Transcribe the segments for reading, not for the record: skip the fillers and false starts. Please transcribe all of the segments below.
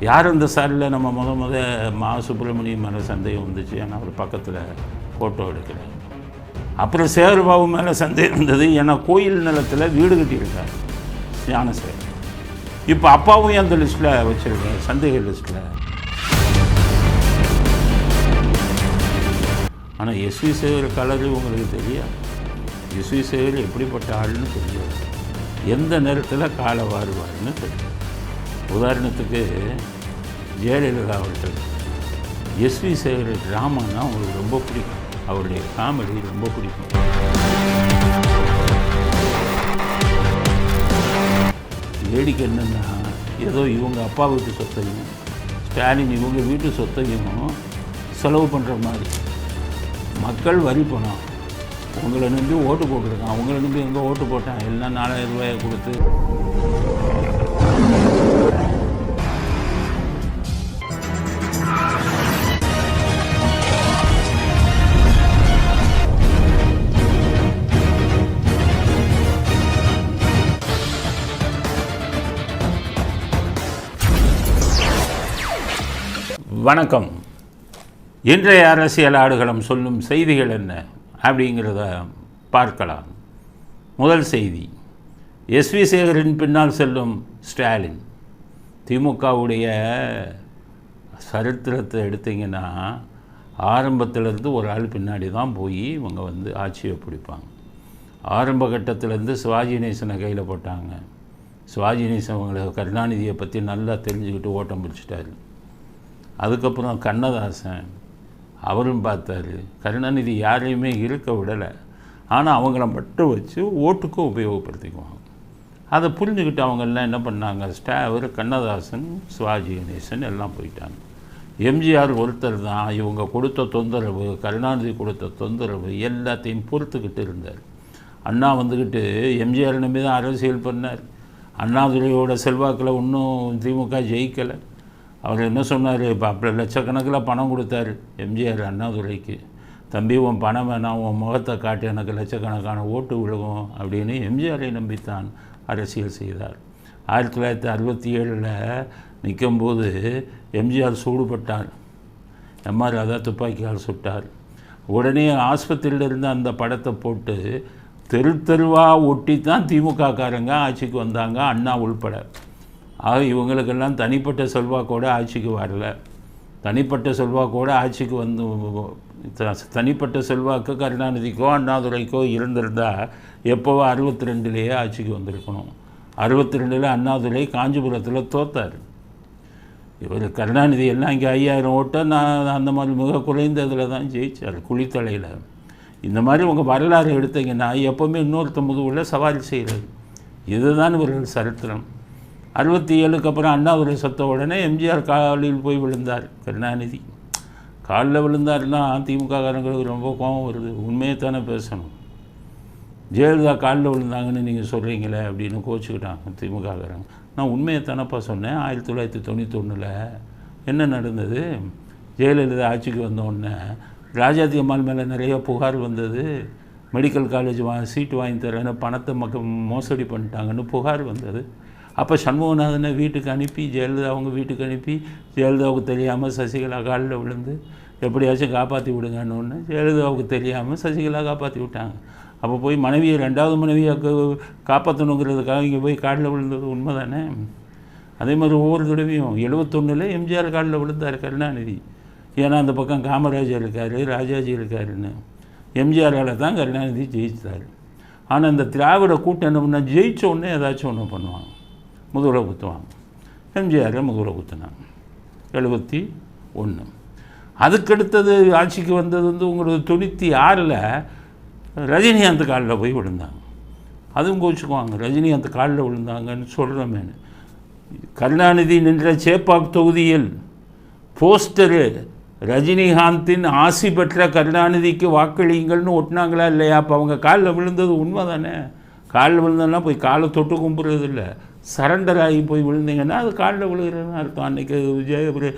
யார் அந்த சாரில் நம்ம முத மா சுப்பிரமணியம் மேலே சந்தேகம் வந்துச்சு. ஏன்னா அவர் பக்கத்தில் ஃபோட்டோ எடுக்கிறேன். அப்புறம் சேகர்பாபு மேலே சந்தேகம் இருந்தது. ஏன்னா கோயில் நிலத்தில் வீடு கட்டியிருக்கார் ஞானசேகர். இப்போ அப்பாவும் அந்த லிஸ்ட்டில் வச்சுருக்கேன், சந்தேக லிஸ்ட்டில். ஆனால் எஸ்வி சேகர் கலரு உங்களுக்கு தெரியாது. எஸ்வி சேகர் எப்படிப்பட்ட ஆள்னு தெரியாது. எந்த நேரத்தில் காலை வாருவார்னு தெரியும். உதாரணத்துக்கு ஜெயலலிதா அவர்கள் எஸ்வி சேகர் ட்ராமானா அவங்களுக்கு ரொம்ப பிடிக்கும். அவருடைய காமெடி ரொம்ப பிடிக்கும். வேடிக்கை என்னென்னா, ஏதோ இவங்க அப்பா வீட்டு சொத்தையும் ஸ்டாலின் இவங்க வீட்டு சொத்தையும் செலவு பண்ணுற மாதிரி. மக்கள் வரி பணம் உங்களை நம்பி ஓட்டு போட்டிருக்கான். உங்களை நம்பி எங்கே ஓட்டு போட்டான்? எல்லாம் 4000 ரூபாயை கொடுத்து. வணக்கம். இன்றைய அரசியல் ஆடுகளம் சொல்லும் செய்திகள் என்ன அப்படிங்கிறத பார்க்கலாம். முதல் செய்தி, எஸ்வி சேகரின் பின்னால் செல்லும் ஸ்டாலின். திமுகவுடைய சரித்திரத்தை எடுத்திங்கன்னா ஆரம்பத்திலேருந்து ஒரு ஆள் பின்னாடி தான் போய் இவங்க ஆட்சியை பிடிப்பாங்க. ஆரம்ப கட்டத்திலேருந்து சிவாஜி கணேசனை கையில் போட்டாங்க. சிவாஜி கணேசன் அவங்களை கருணாநிதியை பற்றி நல்லா தெரிஞ்சுக்கிட்டு ஓட்டம் பிடிச்சிட்டாரு. அதுக்கப்புறம் கண்ணதாசன் அவரும் பார்த்தாரு. கருணாநிதி யாரையுமே இருக்க விடலை. ஆனால் அவங்கள மட்டும் வச்சு ஓட்டுக்கும் உபயோகப்படுத்திக்குவாங்க. அதை புரிஞ்சுக்கிட்டு அவங்கெல்லாம் என்ன பண்ணாங்க, அவர் கண்ணதாசன் சிவாஜி கணேசன் எல்லாம் போயிட்டாங்க. எம்ஜிஆர் ஒருத்தர் தான் இவங்க கொடுத்த தொந்தரவு, கருணாநிதி கொடுத்த தொந்தரவு எல்லாத்தையும் பொறுத்துக்கிட்டு இருந்தார். அண்ணா வந்துக்கிட்டு எம்ஜிஆர் நம்பி தான் அரசியல் பண்ணார். அண்ணாதுரையோட செல்வாக்கில் இன்னும் திமுக ஜெயிக்கலை. அவர் என்ன சொன்னார், இப்போ அப்படி லட்சக்கணக்கில் பணம் கொடுத்தாரு எம்ஜிஆர் அண்ணாதுரைக்கு. தம்பி உன் பணம் வேணாம், உன் முகத்தை காட்டு, எனக்கு லட்சக்கணக்கான ஓட்டு விழுகும் அப்படின்னு எம்ஜிஆரை நம்பித்தான் அரசியல் செய்தார். 1967 நிற்கும்போது எம்ஜிஆர் சூடுபட்டார். எம்ஆர் ராதா துப்பாக்கியால் சுட்டார். உடனே ஆஸ்பத்திரியிலிருந்து அந்த படத்தை போட்டு தெருவாக ஒட்டி தான் திமுககாரங்க ஆட்சிக்கு வந்தாங்க, அண்ணா உள்பட. ஆக இவங்களுக்கெல்லாம் தனிப்பட்ட செல்வாக்கோடு ஆட்சிக்கு வரல. தனிப்பட்ட செல்வாக்கோடு ஆட்சிக்கு தனிப்பட்ட செல்வாக்கு கருணாநிதிக்கோ அண்ணாதுரைக்கோ இருந்திருந்தால் எப்போவோ 62 ஆட்சிக்கு வந்திருக்கணும். 62 அண்ணாதுரை காஞ்சிபுரத்தில் தோத்தார். இவர் கருணாநிதி எல்லாம் இங்கே 5000 ஓட்டை நான் அந்த மாதிரி மிக குறைந்ததில் தான் ஜெயித்தார், குளித்தலையில். இந்த மாதிரி உங்கள் வரலாறு எடுத்தீங்கன்னா எப்போவுமே இன்னொருத்த முதுகுள்ள சவாரி செய்கிறது. இதுதான் இவர்கள் சரித்திரம். 67க்கு அப்புறம் அண்ணாதுரை சத்த உடனே எம்ஜிஆர் காலில் போய் விழுந்தார். கருணாநிதி காலில் விழுந்தாருன்னா திமுககாரங்களுக்கு ரொம்ப கோபம் வருது. உண்மையை தானே பேசணும். ஜெயலலிதா காலில் விழுந்தாங்கன்னு நீங்கள் சொல்கிறீங்களே அப்படின்னு கோச்சிக்கிட்டாங்க திமுககாரங்க. நான் உண்மையை தானப்பா சொன்னேன். 1991 என்ன நடந்தது? ஜெயலலிதா ஆட்சிக்கு வந்தோடனே ராஜாஜி அம்மாள் மேலே நிறைய புகார் வந்தது. மெடிக்கல் காலேஜ் சீட்டு வாங்கி தரேன்னு பணத்தை மோசடி பண்ணிட்டாங்கன்னு புகார் வந்தது. அப்போ சண்முகநாதனை வீட்டுக்கு அனுப்பி, ஜெயலலிதா அவங்க வீட்டுக்கு அனுப்பி, ஜெயலலிதாவுக்கு தெரியாமல் சசிகலா காலில் விழுந்து எப்படியாச்சும் காப்பாற்றி விடுங்கன்னு ஒன்று ஜெயலலிதாவுக்கு தெரியாமல் சசிகலா காப்பாற்றி விட்டாங்க. அப்போ போய் மனைவியை 2வது மனைவியாக காப்பாற்றணுங்கிறதுக்காக இங்கே போய் காலில் விழுந்தது உண்மை தானே? அதே மாதிரி ஒவ்வொரு தடவையும் 71 எம்ஜிஆர் காலில் விழுந்தார் கருணாநிதி. ஏன்னா அந்த பக்கம் காமராஜர் இருக்கார், ராஜாஜி இருக்காருன்னு. எம்ஜிஆரால் தான் கருணாநிதி ஜெயித்தார். ஆனால் இந்த திராவிட கூட்டம் என்ன பண்ணால் ஜெயித்த உடனே ஏதாச்சும் ஒன்று பண்ணுவாங்க, முதுகுல குத்துவாங்க. எம்ஜிஆரை முதுகுல குத்துனாங்க 71. அதுக்கடுத்தது ஆட்சிக்கு வந்தது உங்களுக்கு 96 ரஜினிகாந்த் காலில் போய் விழுந்தாங்க. அதுவும் கோச்சுக்குவாங்க, ரஜினிகாந்த் காலில் விழுந்தாங்கன்னு சொல்கிறோமேனு. கருணாநிதி நின்ற சேப்பாக் தொகுதியில் போஸ்டரு ரஜினிகாந்தின் ஆசி பெற்ற கருணாநிதிக்கு வாக்களியுங்கள்னு ஒட்டினாங்களா இல்லையா? அப்போ அவங்க காலில் விழுந்தது உண்மை தானே? காலில் விழுந்தோன்னா போய் காலை தொட்டு கும்பிட்றது இல்லை, சரண்டர் ஆகி போய் விழுந்தீங்கன்னா அது காலில் விழுகிறதுன்னு அர்த்தம். அன்றைக்கி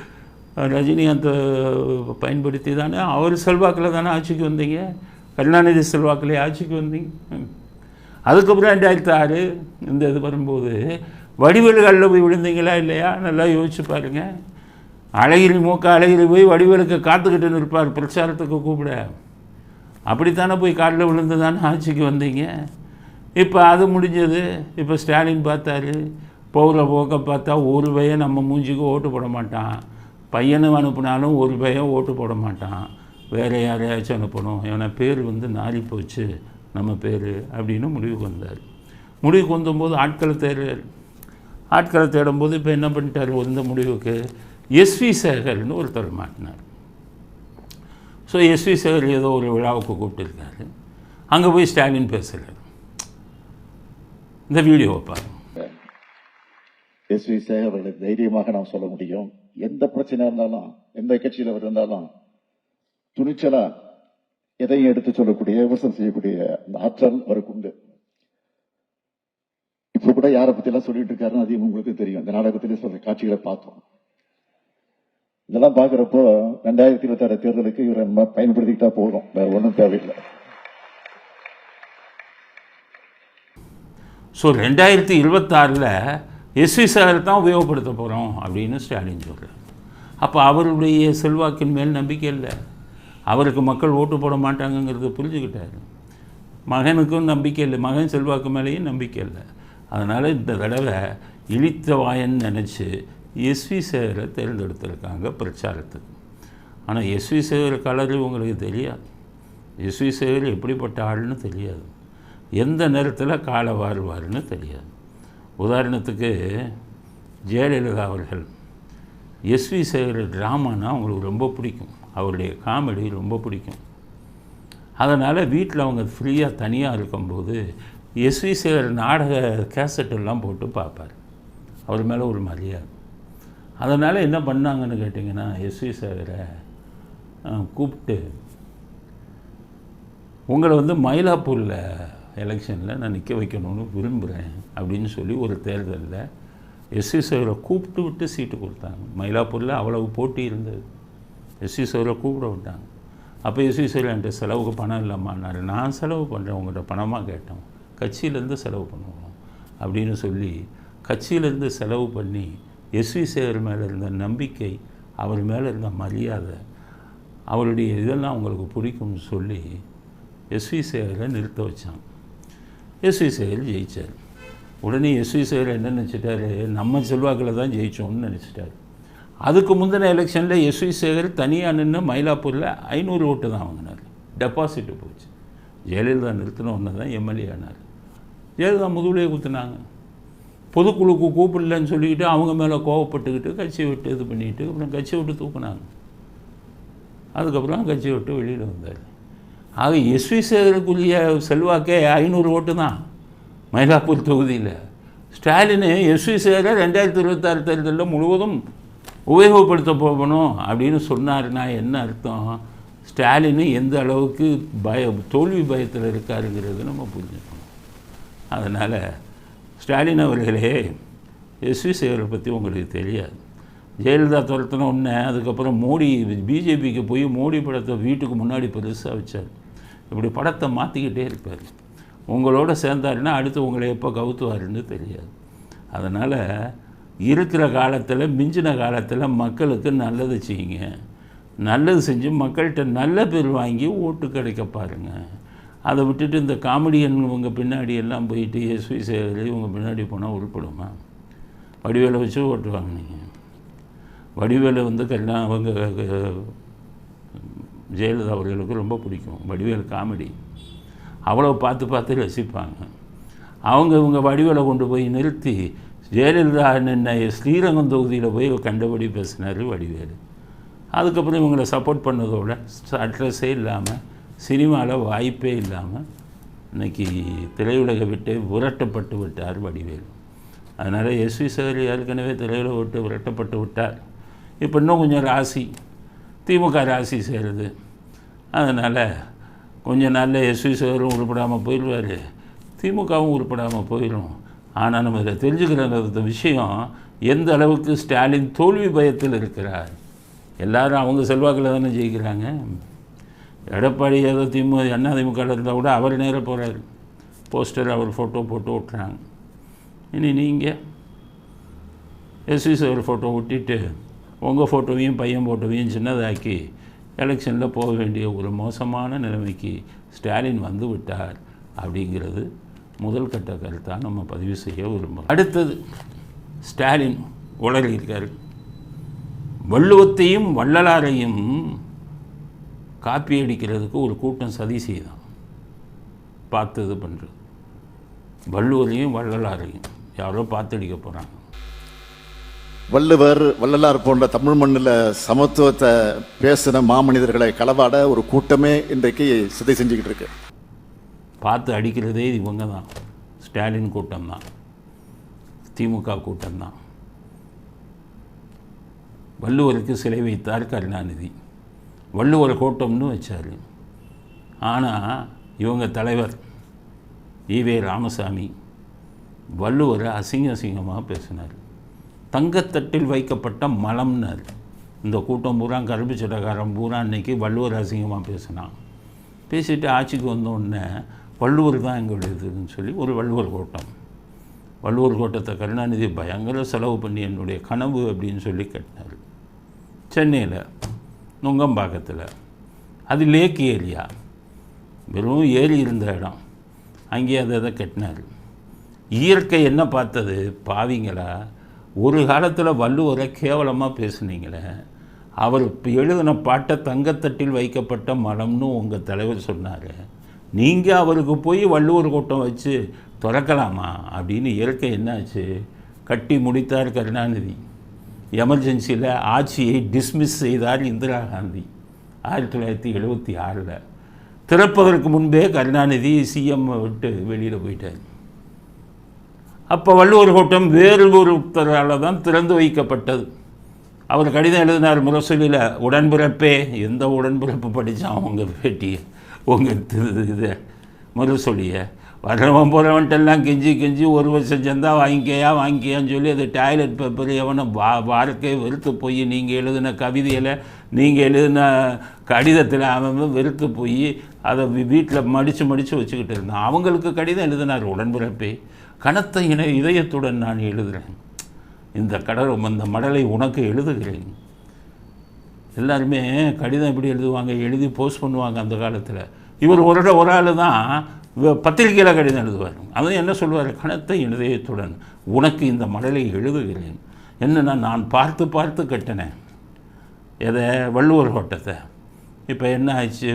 ரஜினிகாந்தை பயன்படுத்தி தானே அவர் செல்வாக்கில் தானே ஆட்சிக்கு வந்தீங்க, கருணாநிதி செல்வாக்கிலே ஆட்சிக்கு வந்தீங்க. அதுக்கப்புறம் 2006 இந்த இது வரும்போது வடிவேலு காலில் போய் விழுந்தீங்களா இல்லையா? நல்லா யோசிச்சு பாருங்கள். அழகிரி அழகிரி போய் வடிவேலுக்கு காத்துக்கிட்டு நிற்பார் பிரச்சாரத்துக்கு கூப்பிட. அப்படித்தானே போய் காலில் விழுந்து தானே ஆட்சிக்கு வந்தீங்க. இப்போ அது முடிஞ்சது. இப்போ ஸ்டாலின் பார்த்தாரு, போகிற போக்க பார்த்தா ஒரு பையன் நம்ம மூஞ்சிக்கு ஓட்டு போட மாட்டான், பையனும் அனுப்புனாலும் ஒரு பையன் ஓட்டு போட மாட்டான், வேறு யாரையாச்சும் அனுப்பணும், இவனை பேர் நாரி போச்சு நம்ம பேர் அப்படின்னு முடிவுக்கு வந்தார். முடிவுக்கு வந்தபோது ஆட்களை தேடும்போது இப்போ என்ன பண்ணிட்டார்? வந்த முடிவுக்கு எஸ்வி சேகர்னு ஒருத்தர் மாட்டினார். ஸோ எஸ்வி சேகர் ஏதோ ஒரு விழாவுக்கு கூப்பிட்டுருக்காரு. அங்கே போய் ஸ்டாலின் பேசுகிறார். இந்த வீடியோவை பாருங்க. எஸ்வி சேகர் அவர்களுக்கு தைரியமாக நாம் சொல்ல முடியும், எந்த பிரச்சனை இருந்தாலும் எந்த கட்சியில் அவர் இருந்தாலும் துணிச்சலா எதையும் எடுத்து சொல்லக்கூடிய, விமர்சனம் செய்யக்கூடிய அந்த ஆற்றல் அவருக்கு உண்டு. இப்ப கூட யாரை பத்தி எல்லாம் சொல்லிட்டு இருக்காருன்னு அது உங்களுக்கு தெரியும். இந்த நாடகத்திலே சொல்ற காட்சிகளை பார்த்தோம். இதெல்லாம் பாக்குறப்போ 2026 தேர்தலுக்கு இவரை பயன்படுத்திக்கிட்டா போதும், வேற ஒன்றும் தேவையில்லை. ஸோ 2026 எஸ்வி சேகர் தான் உபயோகப்படுத்த போகிறோம் அப்படின்னு ஸ்டாலின் சொல்கிறார். அப்போ அவருடைய செல்வாக்கின் மேல் நம்பிக்கை இல்லை, அவருக்கு மக்கள் ஓட்டு போட மாட்டாங்கங்கிறத புரிஞ்சுக்கிட்டாரு. மகனுக்கும் நம்பிக்கை இல்லை, மகன் செல்வாக்கு மேலேயும் நம்பிக்கை இல்லை. அதனால் இந்த தடவை இழித்த வாயன்னு நினச்சி எஸ்வி சேகரை தேர்ந்தெடுத்திருக்காங்க பிரச்சாரத்துக்கு. ஆனால் எஸ்வி சேகர் கலரு உங்களுக்கு தெரியாது, எஸ்வி சேகர் எப்படிப்பட்ட ஆள்னு தெரியாது, எந்த நேரத்தில் காலை வாருவார்னு தெரியாது. உதாரணத்துக்கு ஜெயலலிதா அவர்கள் எஸ்வி சேகர் ட்ராமானா அவங்களுக்கு ரொம்ப பிடிக்கும், அவருடைய காமெடி ரொம்ப பிடிக்கும். அதனால் வீட்டில் அவங்க ஃப்ரீயாக தனியாக இருக்கும்போது எஸ்வி சேகர் நாடக கேசட்டெல்லாம் போட்டு பார்ப்பார். அவர் மேலே ஒரு மரியாதை. அதனால் என்ன பண்ணாங்கன்னு கேட்டிங்கன்னா, எஸ்வி சேகரை கூப்பிட்டு உங்களை மயிலாப்பூரில் எலெக்ஷனில் நான் நிற்க வைக்கணும்னு விரும்புகிறேன் அப்படின்னு சொல்லி ஒரு தேர்தலில் எஸ்வி சேகரை கூப்பிட்டு விட்டு சீட்டு கொடுத்தாங்க. மயிலாப்பூரில் அவ்வளவு போட்டி இருந்தது, எஸ்வி சேகரை கூப்பிட விட்டாங்க. அப்போ எஸ்வி சேகர் என்கிட்ட செலவுக்கு பணம் இல்லாமான்னாரு. நான் செலவு பண்ணுறேன், உங்கள்கிட்ட பணமாக கேட்டோம், கட்சியிலேருந்து செலவு பண்ணுவோம் அப்படின்னு சொல்லி கட்சியிலேருந்து செலவு பண்ணி எஸ்வி சேகர் மேலே இருந்த நம்பிக்கை, அவர் மேலே இருந்த மரியாதை, அவருடைய இதெல்லாம் அவங்களுக்கு பிடிக்கும்னு சொல்லி எஸ்வி சேகரை நிறுத்த வச்சாங்க. எஸ்வி சேகர் ஜெயித்தார். உடனே எஸ்வி சேகர் என்ன நினச்சிட்டாரு, நம்ம செல்வாக்கில் தான் ஜெயித்தோம்னு நினச்சிட்டார். அதுக்கு முந்தின எலெக்ஷனில் எஸ்வி சேகர் தனியாக நின்று மயிலாப்பூரில் 500 ஓட்டு தான் வாங்கினார், டெபாசிட்டு போச்சு. ஜெயலலிதா நிறுத்தினோன்னு தான் எம்எல்ஏ ஆனார். ஜெயலலிதா முதுகுலேயே குத்துனாங்க. பொதுக்குழுக்கு கூப்பிடலன்னு சொல்லிக்கிட்டு அவங்க மேலே கோவப்பட்டுக்கிட்டு கட்சியை விட்டு இது பண்ணிக்கிட்டு அப்புறம் கட்சியை விட்டு தூக்குனாங்க. அதுக்கப்புறம் கட்சியை விட்டு வெளியில் வந்தார். ஆக எஸ்வி சேகருக்குரிய செல்வாக்கே 500 ஓட்டு தான் மயிலாப்பூர் தொகுதியில். ஸ்டாலின் எஸ்வி சேகரை 2026 தேர்தலில் முழுவதும் உபயோகப்படுத்த போகணும் அப்படின்னு சொன்னார்னா என்ன அர்த்தம்? ஸ்டாலின் எந்த அளவுக்கு தோல்வி பயத்தில் இருக்காருங்கிறது நம்ம புரிஞ்சுக்கணும். அதனால் ஸ்டாலின் அவர்களே, எஸ்வி சேகரை பற்றி உங்களுக்கு தெரியாது. ஜெயலலிதா துரத்தின உடனே அதுக்கப்புறம் மோடி பிஜேபிக்கு போய் மோடி படத்தை வீட்டுக்கு முன்னாடி பெருசாக வச்சார். இப்படி படத்தை மாற்றிக்கிட்டே இருப்பார். உங்களோட சேர்ந்தாருன்னா அடுத்து உங்களை எப்போ கவுத்துவாருன்னு தெரியாது. அதனால் இருக்கிற காலத்தில் மிஞ்சின காலத்தில் மக்களுக்கு நல்லது செய்யுங்க, நல்லது செஞ்சு மக்கள்கிட்ட நல்ல பேர் வாங்கி ஓட்டு கிடைக்க பாருங்கள். அதை விட்டுட்டு இந்த காமெடியன் இவங்க பின்னாடி எல்லாம் போயிட்டு எஸ்வி சேகர் இவங்க பின்னாடி போனால் உருப்படுமா? வடிவேலை வச்சு ஓட்டு வாங்கினீங்க. வடிவேலை அவங்க ஜெயலலிதா அவர்களுக்கு ரொம்ப பிடிக்கும். வடிவேல் காமெடி அவ்வளோ பார்த்து பார்த்து ரசிப்பாங்க. இவங்க வடிவேலை கொண்டு போய் நிறுத்தி ஜெயலலிதா என்ன ஸ்ரீரங்கம் தொகுதியில் போய் கண்டபடி பேசினார் வடிவேலு. அதுக்கப்புறம் இவங்களை சப்போர்ட் பண்ணதோட அட்ரஸே இல்லாமல், சினிமாவில் வாய்ப்பே இல்லாமல் இன்றைக்கி திரையுலகை விட்டு விரட்டப்பட்டு விட்டார் வடிவேலு. அதனால் எஸ்வி சேகர் ஏற்கனவே திரையுலகை விட்டு விரட்டப்பட்டு விட்டார். இப்போ இன்னும் கொஞ்சம் ராசி திமுக ராசி சேருது. அதனால் கொஞ்சம் நாளில் எஸ்வி சேகரும் உருப்படாமல் போயிடுவார், திமுகவும் உருப்படாமல் போயிடும். ஆனால் நம்ம இதில் தெரிஞ்சுக்கிற விஷயம் எந்த அளவுக்கு ஸ்டாலின் தோல்வி பயத்தில் இருக்கிறார். எல்லோரும் அவங்க செல்வாக்கில் தானே ஜெயிக்கிறாங்க. எடப்பாடி ஏதோ அதிமுக இருந்தால் கூட அவர் நேராக போகிறார், போஸ்டர் அவர் ஃபோட்டோ போட்டு ஓட்டுறாங்க. இனி நீங்கள் எஸ்வி சார் ஃபோட்டோ ஒட்டிட்டு உங்கள் ஃபோட்டோவையும் பையன் ஃபோட்டோவையும் சின்னதாக்கி எலெக்ஷனில் போக வேண்டிய ஒரு மோசமான நிலைமைக்கு ஸ்டாலின் வந்து விட்டார் அப்படிங்கிறது முதல் கட்ட கருத்தாக நம்ம பதிவு செய்ய விரும்புகிறோம். அடுத்தது ஸ்டாலின் உளறியிருக்கார். வள்ளுவத்தையும் வள்ளலாரையும் காப்பி அடிக்கிறதுக்கு ஒரு கூட்டம் சதி செய்தான், பார்த்து இது பண்ணுறது. வள்ளுவரையும் வள்ளலாரையும் யாரோ பார்த்து அடிக்க போகிறாங்க. வள்ளுவர் வள்ளலார் போன்ற தமிழ் மண்ணில் சமத்துவத்தை பேசின மாமனிதர்களை களவாட ஒரு கூட்டமே இன்றைக்கு சிதை செஞ்சுக்கிட்டு இருக்கு. பார்த்து அடிக்கிறதே இவங்க தான், ஸ்டாலின் கூட்டம்தான், திமுக கூட்டம்தான். வள்ளுவருக்கு சிலை வைத்தார் கருணாநிதி, வள்ளுவர் கூட்டம்னு வச்சார். ஆனால் இவங்க தலைவர் ஈவே ராமசாமி வள்ளுவரை அசிங்கமாக பேசினார். தங்கத்தட்டில் வைக்கப்பட்ட மலம்னார். இந்த கூட்டம் பூரா கருப்பு சட்டக்காரன் பூரா அன்னைக்கு வள்ளுவர் அசிங்கமாக பேசினான். பேசிட்டு ஆட்சிக்கு வந்தோடனே வள்ளுவர் தான் எங்களுடையதுன்னு சொல்லி ஒரு வள்ளுவர் கூட்டம். வள்ளுவர் கூட்டத்தை கருணாநிதி பயங்கர செலவு பண்ணி என்னுடைய கனவு அப்படின்னு சொல்லி கட்டினார். சென்னையில் நுங்கம்பாக்கத்தில் அது லேக் ஏரியா, வெறும் ஏரி இருந்த இடம், அங்கேயே அதை கட்டினார். இயற்கை என்ன பார்த்தது? பாவிங்களா, ஒரு காலத்தில் வள்ளுவரை கேவலமாக பேசுனீங்களே, அவர் எழுதின பாட்டை தங்கத்தட்டில் வைக்கப்பட்ட மலம்னு உங்கள் தலைவர் சொன்னார். நீங்கள் அவருக்கு போய் வள்ளுவர் கூட்டம் வச்சு திறக்கலாமா அப்படின்னு இயற்கை என்னாச்சு? கட்டி முடித்தார் கருணாநிதி. எமர்ஜென்சியில் ஆட்சியை டிஸ்மிஸ் செய்தார் இந்திரா காந்தி 1976. திறப்பதற்கு முன்பே கருணாநிதி சிஎம் விட்டு வெளியில் போயிட்டார். அப்போ வள்ளுவர் கூட்டம் வேறு ஒருத்தரால் தான் திறந்து வைக்கப்பட்டது. அவர் கடிதம் எழுதினார் முரசொலியில், உடன்பிறப்பே. எந்த உடன்பிறப்பு படித்தான் உங்கள் பேட்டியை, உங்கள் இதை முரசொலியை? வரவன் போகிறவன்ட்டெல்லாம் கெஞ்சி ஒரு வருஷம் சேர்ந்தா வாங்கிக்கையான்னு சொல்லி அது டாய்லெட் பேப்பர் எவனை வாழ்க்கை வெறுத்து போய் நீங்கள் எழுதின கவிதையில், நீங்கள் எழுதின கடிதத்தில் அவன் வெறுத்து போய் அதை வீட்டில் மடித்து வச்சுக்கிட்டு இருந்தான். அவங்களுக்கு கடிதம் எழுதினார், உடன்பிறப்பே, கனத்த இதயத்துடன் நான் எழுதுகிறேன், இந்த மடலை உனக்கு எழுதுகிறேன். எல்லாருமே கடிதம் எப்படி எழுதுவாங்க? எழுதி போஸ்ட் பண்ணுவாங்க அந்த காலத்தில். இவர் ஒரு ஆள் தான் பத்திரிகையில் கடிதம் எழுதுவார். அதுவும் என்ன சொல்லுவார்? கனத்த இதயத்துடன் உனக்கு இந்த மடலை எழுதுகிறேன். என்னென்னா, நான் பார்த்து கட்டினேன் எதை? வள்ளுவர் கோட்டத்தை. இப்போ என்ன ஆச்சு?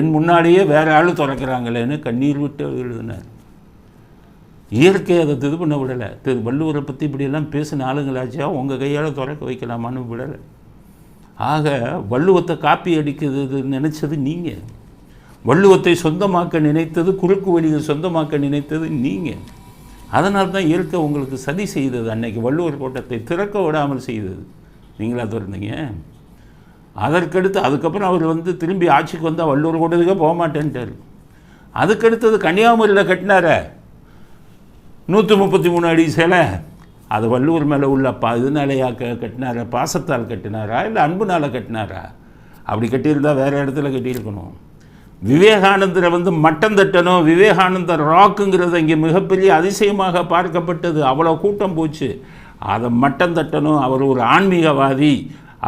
என் முன்னாடியே வேறு ஆள் திறக்கிறாங்களேன்னு கண்ணீர் விட்டு எழுதினார். இயற்கை அதை இது பண்ண விடலை. வள்ளுவரை பற்றி இப்படியெல்லாம் பேசின ஆளுங்களாச்சா உங்கள் கையால் திறக்க வைக்கலாமான்னு விடலை. ஆக வள்ளுவத்தை காப்பி அடிக்கிறது நினச்சது நீங்கள், வள்ளுவத்தை சொந்தமாக்க நினைத்தது, குறுக்கு வழியை சொந்தமாக்க நினைத்தது நீங்கள். அதனால தான் இயற்கை உங்களுக்கு சதி செய்தது. அன்னைக்கு வள்ளுவர் கோட்டத்தை திறக்க விடாமல் செய்தது நீங்களா திறந்தீங்க. அதுக்கப்புறம் அவர் திரும்பி ஆட்சிக்கு வந்தால் வள்ளுவர் கோட்டத்துக்கே போக மாட்டேன்ட்டார். அதுக்கடுத்தது கன்னியாகுமரியில் கட்டினார 133 அடி சிலை, அது வள்ளுவர் மேலே உள்ள இதனாலேயா கட்டினாரா? பாசத்தால் கட்டினாரா இல்லை அன்புனால் கட்டினாரா? அப்படி கட்டியிருந்தால் வேறு இடத்துல கட்டியிருக்கணும். விவேகானந்தரை மட்டம் தட்டணும், விவேகானந்தர் ராக்குங்கிறது இங்கே மிகப்பெரிய அதிசயமாக பார்க்கப்பட்டது. அவ்வளோ கூட்டம் போச்சு. அதை மட்டம் தட்டணும். அவர் ஒரு ஆன்மீகவாதி,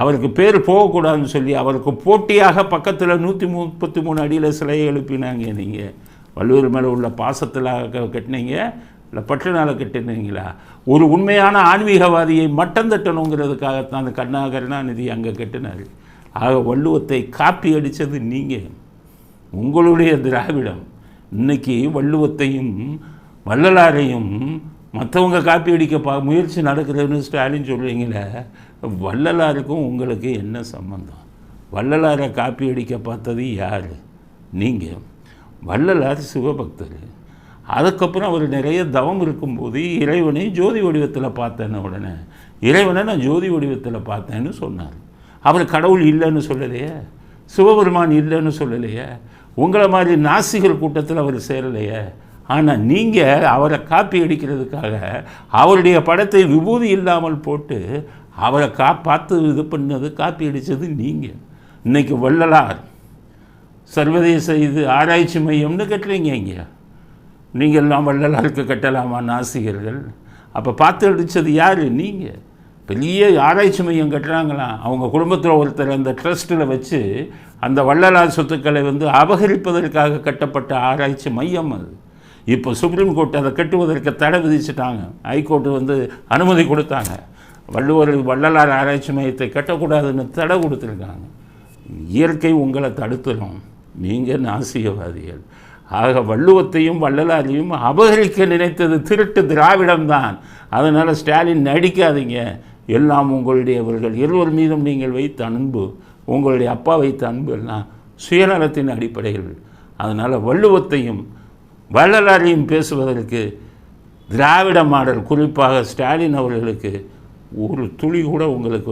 அவருக்கு பேர் போகக்கூடாதுன்னு சொல்லி அவருக்கு போட்டியாக பக்கத்தில் 133 அடியில் சிலையை எழுப்பினாங்க. நீங்கள் வள்ளுவர் மேலே உள்ள பாசத்தில் கட்டினீங்க இல்லை பற்றுனால் கட்டினீங்களா? ஒரு உண்மையான ஆன்மீகவாதியை மட்டம் தட்டணுங்கிறதுக்காகத்தான் கருணாநிதி அங்கே கட்டினார். ஆக வள்ளுவத்தை காப்பி அடித்தது நீங்கள், உங்களுடைய திராவிடம். இன்றைக்கி வள்ளுவத்தையும் வள்ளலாரையும் மற்றவங்க காப்பி அடிக்க முயற்சி நடக்கிறதுன்னு ஸ்டாலின் சொல்கிறீங்களே, வள்ளலாருக்கும் உங்களுக்கு என்ன சம்பந்தம்? வள்ளலாரை காப்பி அடிக்க பார்த்தது யார்? நீங்கள். வள்ளலார் சிவபக்தர். அதுக்கப்புறம் அவர் நிறைய தவம் இருக்கும்போது இறைவனை ஜோதி வடிவத்தில் பார்த்தேன்னு உடனே இறைவனை நான் ஜோதி வடிவத்தில் பார்த்தேன்னு சொன்னார். அவர் கடவுள் இல்லைன்னு சொல்லலையே, சிவபெருமான் இல்லைன்னு சொல்லலையே, உங்களை மாதிரி நாசிகர் கூட்டத்தில் அவர் சேரலையே. ஆனால் நீங்கள் அவரை காப்பி அடிக்கிறதுக்காக அவருடைய படத்தை விபூதி இல்லாமல் போட்டு அவரை பார்த்து இது பண்ணது, காப்பி அடித்தது நீங்கள். இன்றைக்கி வள்ளலார் சர்வதேச ஆராய்ச்சி மையம்னு கட்டுறீங்க. இங்கே நீங்கள்லாம் வள்ளலாருக்கு கட்டலாமா? நாசிகர்கள் அப்போ பார்த்து அடித்தது யார்? நீங்கள். பெரிய ஆராய்ச்சி மையம் கட்டுறாங்களாம், அவங்க குடும்பத்தில் ஒருத்தர் அந்த ட்ரஸ்ட்டில் வச்சு அந்த வள்ளலார் சொத்துக்களை அபகரிப்பதற்காக கட்டப்பட்ட ஆராய்ச்சி மையம் அது. இப்போ சுப்ரீம் கோர்ட் அதை கட்டுவதற்கு தடை விதிச்சிட்டாங்க. ஹைகோர்ட்டு அனுமதி கொடுத்தாங்க. வள்ளலார் ஆராய்ச்சி மையத்தை கட்டக்கூடாதுன்னு தடை கொடுத்துருக்காங்க. இயற்கை உங்களை தடுத்துடும், நீங்கள் நாசிகவாதிகள். ஆக வள்ளுவத்தையும் வள்ளலாரையும் அபகரிக்க நினைத்தது திருட்டு திராவிடம்தான். அதனால் ஸ்டாலின் நடிக்காதீங்க. எல்லாம் உங்களுடையவர்கள் இருவர் மீதும் நீங்கள் வைத்த அன்பு, உங்களுடைய அப்பா வைத்த அன்பு எல்லாம் சுயநலத்தின் அடிப்படையில். அதனால் வள்ளுவத்தையும் வள்ளலாரையும் பேசுவதற்கு திராவிட மாடல், குறிப்பாக ஸ்டாலின் அவர்களுக்கு ஒரு துளி கூட உங்களுக்கு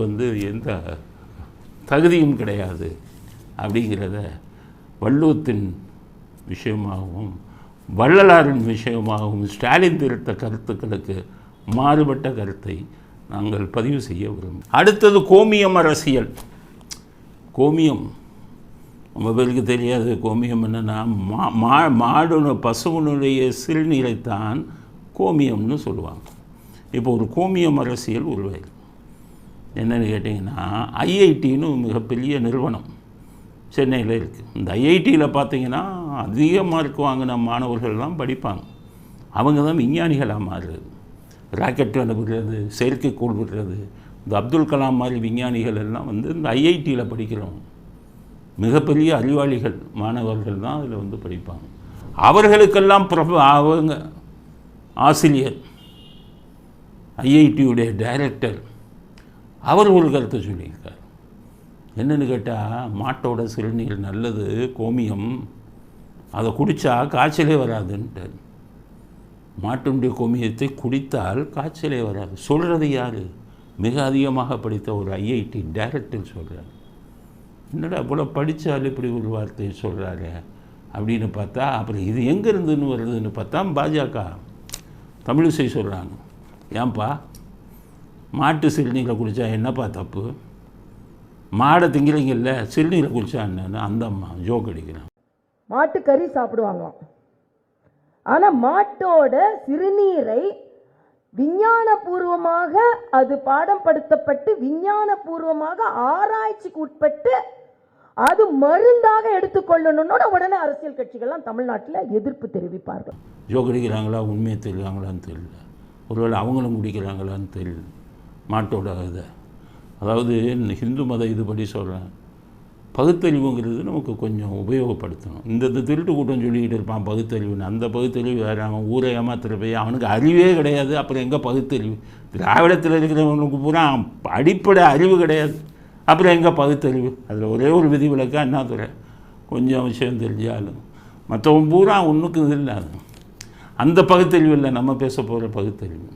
எந்த தகுதியும் கிடையாது அப்படிங்கிறத வள்ளுவத்தின் விஷயமாகவும் வள்ளலாரின் விஷயமாகவும் ஸ்டாலின் தெரிவித்த கருத்துக்களுக்கு மாறுபட்ட கருத்தை நாங்கள் பதிவு செய்ய விரும்புகிறோம். அடுத்தது கோமியம் அரசியல். கோமியம் நம்ம பேருக்கு தெரியாது. கோமியம் என்னென்னா பசுவனுடைய சிறுநீரைத்தான் கோமியம்னு சொல்லுவாங்க. இப்போ ஒரு கோமியம் அரசியல் உருவாயிருக்கு. என்னென்னு கேட்டிங்கன்னா, ஐஐடின்னு மிகப்பெரிய நிறுவனம் சென்னையில் இருக்குது. இந்த ஐஐடியில் பார்த்தீங்கன்னா அதிக மார்க் வாங்கின மாணவர்கள்லாம் படிப்பாங்க. அவங்க தான் விஞ்ஞானிகளாக மாறுறது. ராக்கெட் அனுப்புகிறது, செயற்கைக்கோள் விடுறது. இந்த அப்துல் கலாம் மாதிரி விஞ்ஞானிகள் எல்லாம் இந்த ஐஐடியில் படிக்கிறவங்க மிகப்பெரிய அறிவாளிகள் மாணவர்கள் தான் அதில் படிப்பாங்க. அவர்களுக்கெல்லாம் அவங்க ஆசிரியர், ஐஐடியுடைய டைரக்டர், அவர் ஒரு கருத்தை சொல்லியிருக்கார். என்னென்னு கேட்டால், மாட்டோட சிறுநீர் நல்லது, கோமியம், அதை குடித்தா காய்ச்சலே வராதுன்ட்டார். மாட்டுடைய கோமியத்தை குடித்தால் காய்ச்சலே வராது. சொல்கிறது யார்? மிக அதிகமாக படித்த ஒரு ஐஐடி டைரக்டர் சொல்கிறார். என்னடா போல படித்தால் இப்படி ஒரு வார்த்தையை சொல்கிறாரு அப்படின்னு பார்த்தா, அப்புறம் இது எங்கேருந்துன்னு வருதுன்னு பார்த்தா பாஜக தமிழிசை சொல்கிறாங்க. ஏன்பா மாட்டு சிறுநீரை குடித்தா என்னப்பா தப்பு? மாடை திங்கிறீங்கல்ல, சிறுநீரை குடித்தா என்னன்னு அந்த அம்மா ஜோக் அடிக்கிறாங்க. மாட்டு கறி சாப்பிடுவாங்க, ஆனால் மாட்டோட சிறுநீரை விஞ்ஞானபூர்வமாக அது பாடம் படுத்தப்பட்டு விஞ்ஞானபூர்வமாக ஆராய்ச்சிக்கு உட்பட்டு அது மருந்தாக எடுத்துக்கொள்ளணும்னோட உடனே அரசியல் கட்சிகள்லாம் தமிழ்நாட்டில் எதிர்ப்பு தெரிவிப்பார்கள். ஜோக் அடிக்கிறாங்களா, உண்மையை தெரியுறாங்களான்னு தெரியல. ஒருவேளை அவங்களும் குடிக்கிறாங்களான்னு தெரியல மாட்டோட இதை. அதாவது ஹிந்து மத இதுபடி சொல்கிறேன், பகுத்தறிவுங்கிறது நமக்கு கொஞ்சம் உபயோகப்படுத்தணும். இந்த திருட்டு கூட்டம் சொல்லிக்கிட்டு இருப்பான் பகுத்தறிவுன்னு. அந்த பகுத்தறிவு வேறு. அவன் ஊரை ஏமாத்துற போய் அவனுக்கு அறிவே கிடையாது. அப்புறம் எங்கே பகுத்தறிவு? திராவிடத்தில் இருக்கிறவனுக்கு பூரா அடிப்படை அறிவு கிடையாது. அப்புறம் எங்கே பகுத்தறிவு? அதில் ஒரே ஒரு விதி விலக்கா அண்ணாதுரை கொஞ்சம் விஷயம் தெரிஞ்சாலும் மற்றவன் பூரா ஒன்றுக்கு இது இல்லை. அது அந்த பகுத்தறிவு இல்லை நம்ம பேச போகிற பகுத்தறிவு.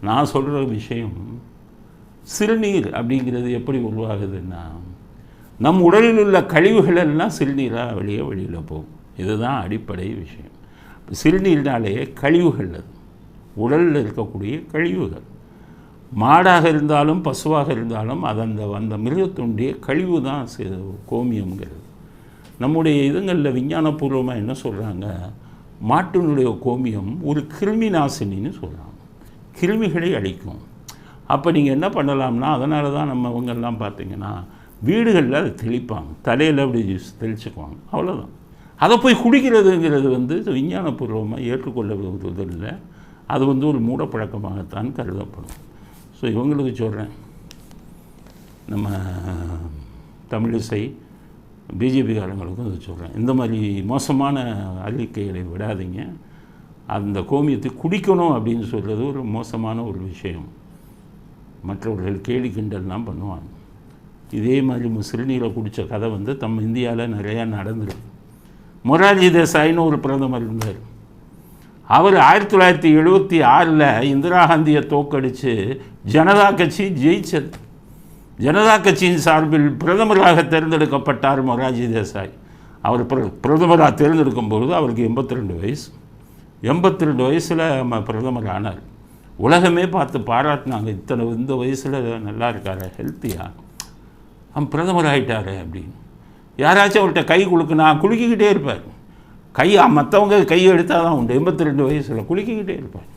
நான் சொல்கிற விஷயம், சிறுநீர் அப்படிங்கிறது எப்படி உருவாகுதுன்னா, நம் உடலில் உள்ள கழிவுகள் எல்லாம் சிறுநீராக வெளியில் போகும். இதுதான் அடிப்படை விஷயம். சிறுநீர்னாலே கழிவுகள், அது உடலில் இருக்கக்கூடிய கழிவுகள். மாடாக இருந்தாலும் பசுவாக இருந்தாலும் அது அந்த மிருகத்தினுடைய கழிவு தான் கோமியம்ங்கிறது. நம்முடைய இதுங்களில் விஞ்ஞானபூர்வமாக என்ன சொல்கிறாங்க, மாட்டினுடைய கோமியம் ஒரு கிருமி நாசினின்னு சொல்கிறாங்க. கிருமிகளை அழிக்கும். அப்போ நீங்கள் என்ன பண்ணலாம்னா, அதனால தான் நம்ம இவங்கெல்லாம் பார்த்திங்கன்னா வீடுகளில் அதை தெளிப்பாங்க, தலையில் அப்படி தெளிச்சுக்குவாங்க, அவ்வளோதான். அதை போய் குடிக்கிறதுங்கிறது விஞ்ஞானபூர்வமாக ஏற்றுக்கொள்ளப்படுவதில்லை. அது ஒரு மூடப்பழக்கமாகத்தான் கருதப்படும். ஸோ இவங்களுக்கு சொல்கிறேன், நம்ம தமிழிசை பிஜேபிக்காரங்களுக்கும் அதை சொல்கிறேன், இந்த மாதிரி மோசமான அறிக்கைகளை விடாதீங்க. அந்த கோமியத்தை குடிக்கணும் அப்படின்னு சொல்கிறது ஒரு மோசமான ஒரு விஷயம். மற்றவர்கள் கேலி கிண்டல்லாம் பண்ணுவாங்க. இதே மாதிரி சிறுநீரை குடித்த கதை நம்ம இந்தியாவில் நிறையா நடந்துருக்கு. மொரார்ஜி தேசாய்னு ஒரு பிரதமர் இருந்தார். அவர் 1976 இந்திரா காந்தியை தோக்கடித்து ஜனதா கட்சி ஜெயிச்சது. ஜனதா கட்சியின் சார்பில் பிரதமராக தேர்ந்தெடுக்கப்பட்டார் மொரார்ஜி தேசாய். அவர் பிரதமராக தேர்ந்தெடுக்கும் பொழுது அவருக்கு 82 வயசு. 82 வயசில் பிரதமர் ஆனார். உலகமே பார்த்து பாராட்டினாங்க, இந்த வயசில் நல்லா இருக்கார், ஹெல்த்தியாக அவன் பிரதமர் ஆகிட்டாரு அப்படின்னு. யாராச்சும் அவர்கிட்ட கை குலுக்குனா குலுக்கிக்கிட்டே இருப்பார். மற்றவங்க கையை எடுத்தால் தான் உண்டு. 82 வயசில் குலுக்கிக்கிட்டே இருப்பார்.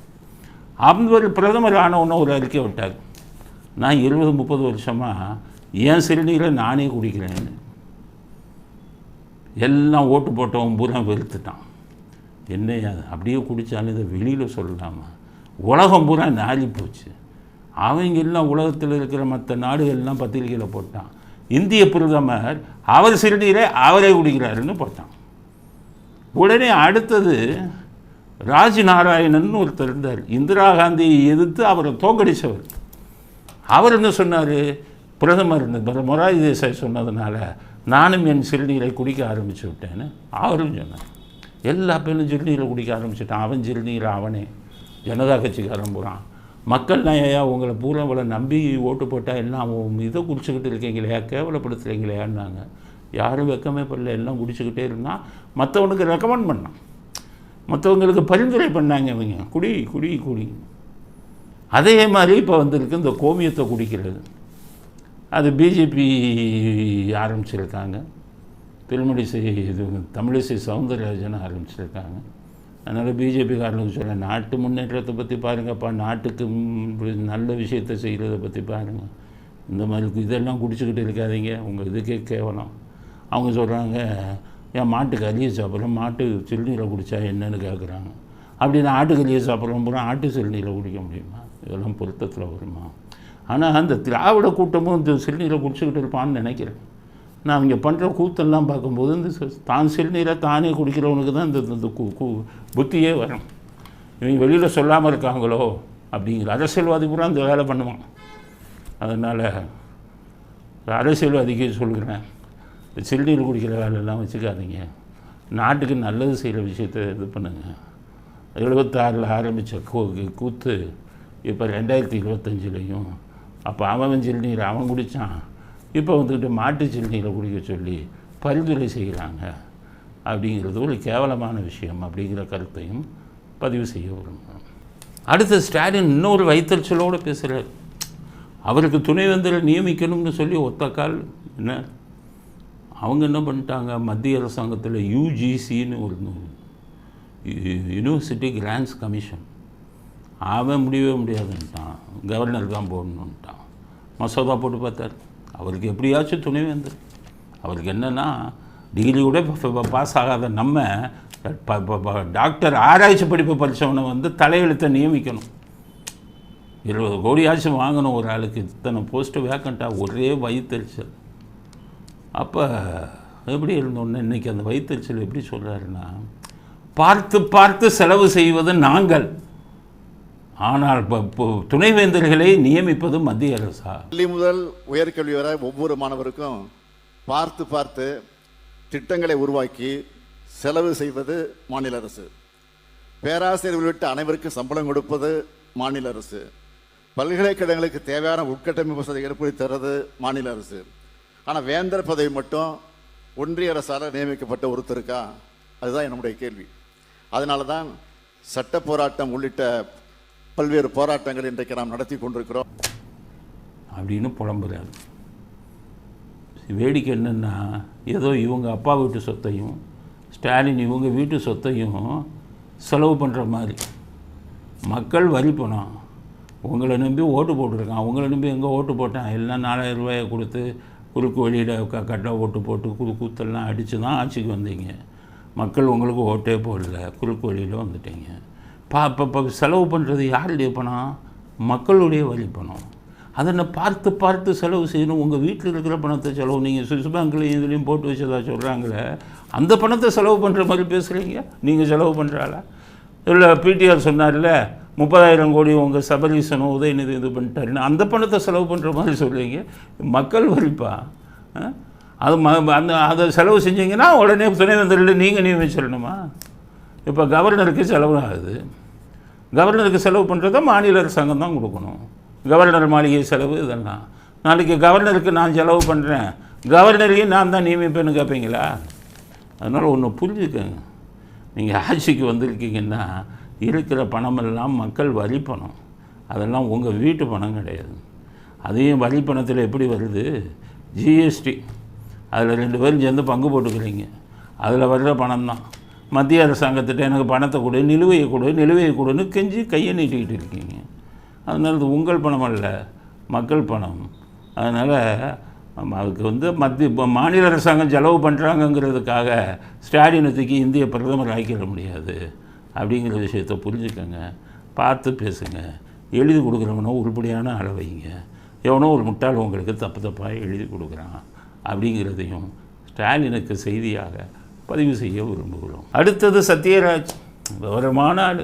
அவர் பிரதமர் ஆனவுன்னு ஒரு அறிக்கை விட்டார், நான் 20-30 வருஷமாக என் சிறுநீரை நானே குடிக்கிறேன்னு. எல்லாம் ஓட்டு போட்டவன் பூரா வெறுத்துட்டான். என்னையா அப்படியே குடித்தாலும் இதை வெளியில் சொல்லலாமா? உலகம் பூரா நாளி போச்சு. அவங்க எல்லாம் உலகத்தில் இருக்கிற மற்ற நாடுகள்லாம் பத்திரிகையில் போட்டான். இந்திய பிரதமர் அவர் சிறுநீரை அவரே குடிக்கிறாருன்னு போட்டான். உடனே அடுத்தது ராஜ்நாராயணன் ஒருத்தர் இருந்தார், இந்திரா காந்தியை எதிர்த்து அவரை தோக்கடிச்சவர். அவர் என்ன சொன்னார், பிரதமர் மொராரி தேசாய் சொன்னதுனால நானும் என் சிறுநீரை குடிக்க ஆரம்பித்து விட்டேன்னு அவரும் சொன்னார். எல்லா பேரும் சிறுநீரை குடிக்க ஆரம்பிச்சிட்டான். அவன் சிறுநீரை அவனே, ஜனதா கட்சிக்காரன் போகிறான். மக்கள்லாம் ஏயா உங்களை பூரா இவ்வளோ நம்பி ஓட்டு போட்டால் எல்லாம் இதை குடிச்சுக்கிட்டு இருக்கீங்களே, கேவலப்படுத்துகிறீங்களேன்னாங்க. யாரும் வெக்கமே படல, எல்லாம் குடிச்சுக்கிட்டே இருந்தால் மற்றவனுக்கு ரெக்கமெண்ட் பண்ணான், மற்றவங்களுக்கு பரிந்துரை பண்ணாங்க. இவங்க குடி குடி குடி. அதே மாதிரி இப்போ வந்திருக்கு இந்த கோமியத்தை குடிக்கிறது. அது பிஜேபி ஆரம்பிச்சிருக்காங்க, தமிழிசை சவுந்தரராஜன் ஆரம்பிச்சிருக்காங்க. அதனால் பிஜேபிக்காரனுக்கு சொல்ல, நாட்டு முன்னேற்றத்தை பற்றி பாருங்கப்பா, நாட்டுக்கு நல்ல விஷயத்தை செய்கிறத பற்றி பாருங்கள். இந்த மாதிரி இதெல்லாம் குடிச்சுக்கிட்டு இருக்காதீங்க, உங்கள் இதுக்கே கேவலம். அவங்க சொல்கிறாங்க, ஏன் மாட்டுக்கு அரியை சாப்பிட்றோம், மாட்டு சிறுநீரை குடித்தா என்னன்னு கேட்குறாங்க. அப்படின்னா ஆட்டுக்கறியை சாப்பிட்றோம் பூரா ஆட்டு சிறுநீரை குடிக்க முடியுமா? இதெல்லாம் பொருத்தத்தில் வருமா? ஆனால் அந்த திராவிட கூட்டமும் இந்த சிறுநீரை குடிச்சுக்கிட்டு இருப்பான்னு நினைக்கிறேன். நான் அவங்க பண்ணுற கூத்தெல்லாம் பார்க்கும்போது இந்த தான் சிறுநீரை தானே குடிக்கிறவனுக்கு தான் இந்த புத்தியே வரும். இவங்க வெளியில் சொல்லாமல் இருக்காங்களோ அப்படிங்கிற அரசியல்வாதி பூரா இந்த வேலை பண்ணுவான். அதனால் அரசியல்வாதிக்கு சொல்கிறேன், சிறுநீர் குடிக்கிற வேலையெல்லாம் வச்சுக்காதீங்க, நாட்டுக்கு நல்லது செய்கிற விஷயத்தை இது பண்ணுங்கள். 76 ஆரம்பித்த கூத்து இப்போ 2025 அப்போ அவன் சிறுநீரை அவன் குடித்தான், இப்போ வந்துக்கிட்டு மாட்டு சிறுநீரை குடிக்க சொல்லி பரிந்துரை செய்கிறாங்க. அப்படிங்கிறது ஒரு கேவலமான விஷயம் அப்படிங்கிற கருத்தையும் பதிவு செய்ய விரும்புகிறோம். அடுத்த ஸ்டாலின் இன்னொரு வைத்தறிச்சலோடு பேசுகிறார். அவருக்கு துணைவேந்தரை நியமிக்கணும்னு சொல்லி ஒத்தக்கால் என்ன அவங்க என்ன பண்ணிட்டாங்க, மத்திய அரசாங்கத்தில் யூஜிசின்னு ஒரு யூனிவர்சிட்டி கிராண்ட்ஸ் கமிஷன், அவன் முடியவே முடியாதுன்ட்டான், கவர்னர் தான் போடணுன்ட்டான். மசோதா போட்டு பார்த்தார், அவருக்கு எப்படியாச்சும் துணைவேந்தர். அவருக்கு என்னென்னா டிகிரி கூட பாஸ் ஆகாத நம்ம டாக்டர் ஆராய்ச்சி படிப்பு படித்தவனை வந்து தலையெழுத்தை நியமிக்கணும். 20 கோடியாச்சும் வாங்கணும் ஒரு ஆளுக்கு. இத்தனை போஸ்ட்டு வேக்கண்ட்டாக ஒரே வயிற்றுச்சல். அப்போ எப்படி இருந்தோன்னு இன்றைக்கி அந்த வயிற்றுச்சல் எப்படி சொல்கிறாருன்னா, பார்த்து பார்த்து செலவு செய்வது நாங்கள், ஆனால் துணைவேந்தர்களை நியமிப்பது மத்திய அரசா? பள்ளி முதல் உயர்கல்வி வரை ஒவ்வொரு மாணவருக்கும் பார்த்து பார்த்து திட்டங்களை உருவாக்கி செலவு செய்வது மாநில அரசு. பேராசிரியர் உள்ளிட்ட அனைவருக்கும் சம்பளம் கொடுப்பது மாநில அரசு. பல்கலைக்கழகங்களுக்கு தேவையான உட்கட்டமைப்பு வசதி ஏற்படுத்தி தர்றது மாநில அரசு. ஆனால் வேந்தர் பதவி மட்டும் ஒன்றிய அரசால் நியமிக்கப்பட்ட ஒருத்தருக்கா? அதுதான் என்னுடைய கேள்வி. அதனால தான் சட்ட போராட்டம் உள்ளிட்ட பல்வேறு போராட்டங்கள் இன்றைக்கு நாம் நடத்தி கொண்டிருக்கிறோம் அப்படின்னு புலம்புறாரு. வேடிக்கை என்னென்னா, ஏதோ இவங்க அப்பா வீட்டு சொத்தையும் ஸ்டாலின் இவங்க வீட்டு சொத்தையும் செலவு பண்ணுற மாதிரி. மக்கள் வரி பணம் உங்களை நம்பி ஓட்டு போட்டிருக்கான், உங்களை நம்பி எங்கே ஓட்டு போட்டான், எல்லாம் 4000 ரூபாயை கொடுத்து குறுக்கு வழியில் கட்ட ஓட்டு போட்டு கூத்தெல்லாம் அடித்து தான் ஆட்சிக்கு வந்தீங்க. மக்கள் உங்களுக்கு ஓட்டே போடல, குறுக்கு வழியில் வந்துட்டீங்க. இப்போ செலவு பண்ணுறது யாருடைய பணம்? மக்களுடைய வரி பணம். அதை பார்த்து பார்த்து செலவு செய்யணும். உங்கள் வீட்டில் இருக்கிற பணத்தை செலவு, நீங்கள் சுவிஸ் பேங்க்லேயும் இதுலேயும் போட்டு வச்சதா சொல்கிறாங்களே, அந்த பணத்தை செலவு பண்ணுற மாதிரி பேசுகிறீங்க. நீங்கள் செலவு பண்ணுறாளா? இல்லை பிடிஆர் சொன்னார்ல 30,000 கோடி உங்கள் சபரீசனும் உதயநிதி இது பண்ணிட்டாருன்னு, அந்த பணத்தை செலவு பண்ணுற மாதிரி சொல்கிறீங்க. மக்கள் வரிப்பா அது அதை செலவு செஞ்சீங்கன்னா உடனே துணைவேந்தரில் நீங்கள் நியமிச்சிடணுமா? இப்போ கவர்னருக்கு செலவு ஆகுது. கவர்னருக்கு செலவு பண்ணுறத மாநில அரசாங்கம் தான் கொடுக்கணும். கவர்னர் மாளிகை செலவு இதெல்லாம். நாளைக்கு கவர்னருக்கு நான் செலவு பண்ணுறேன், கவர்னரையும் நான் தான் நியமிப்பேன்னு கேட்பீங்களா? அதனால் ஒன்று புரிஞ்சுக்கங்க, நீங்கள் ஆட்சிக்கு வந்திருக்கீங்கன்னா இருக்கிற பணமெல்லாம் மக்கள் வரி பணம், அதெல்லாம் உங்கள் வீட்டு பணம் கிடையாது. அதையும் வரி பணத்தில் எப்படி வருது? ஜிஎஸ்டி, அதில் 2 பேரும் சேர்ந்து பங்கு போட்டுக்கிறீங்க, அதில் வர்ற பணம் தான். மத்திய அரசாங்கத்திட்ட எனக்கு பணத்தை கொடு, நிலுவையை கொடுன்னு கெஞ்சி கையை நீட்டிக்கிட்டு இருக்கீங்க. அதனால் இது உங்கள் பணம் அல்ல, மக்கள் பணம். அதனால் அதுக்கு வந்து மாநில அரசாங்கம் செலவு பண்ணுறாங்கங்கிறதுக்காக ஸ்டாலினை தூக்கி இந்திய பிரதமர் ஆக்கிட முடியாது. அப்படிங்கிற விஷயத்தை புரிஞ்சுக்கங்க, பார்த்து பேசுங்க. எழுதி கொடுக்குறவனோ உருப்படியான ஆளை வைங்க. எவனோ ஒரு முட்டாள் உங்களுக்கு தப்பாக எழுதி கொடுக்குறான் அப்படிங்கிறதையும் ஸ்டாலினுக்கு செய்தியாக பதிவு செய்ய விரும்புகிறோம். அடுத்தது சத்யராஜ். விவரமான ஆள்,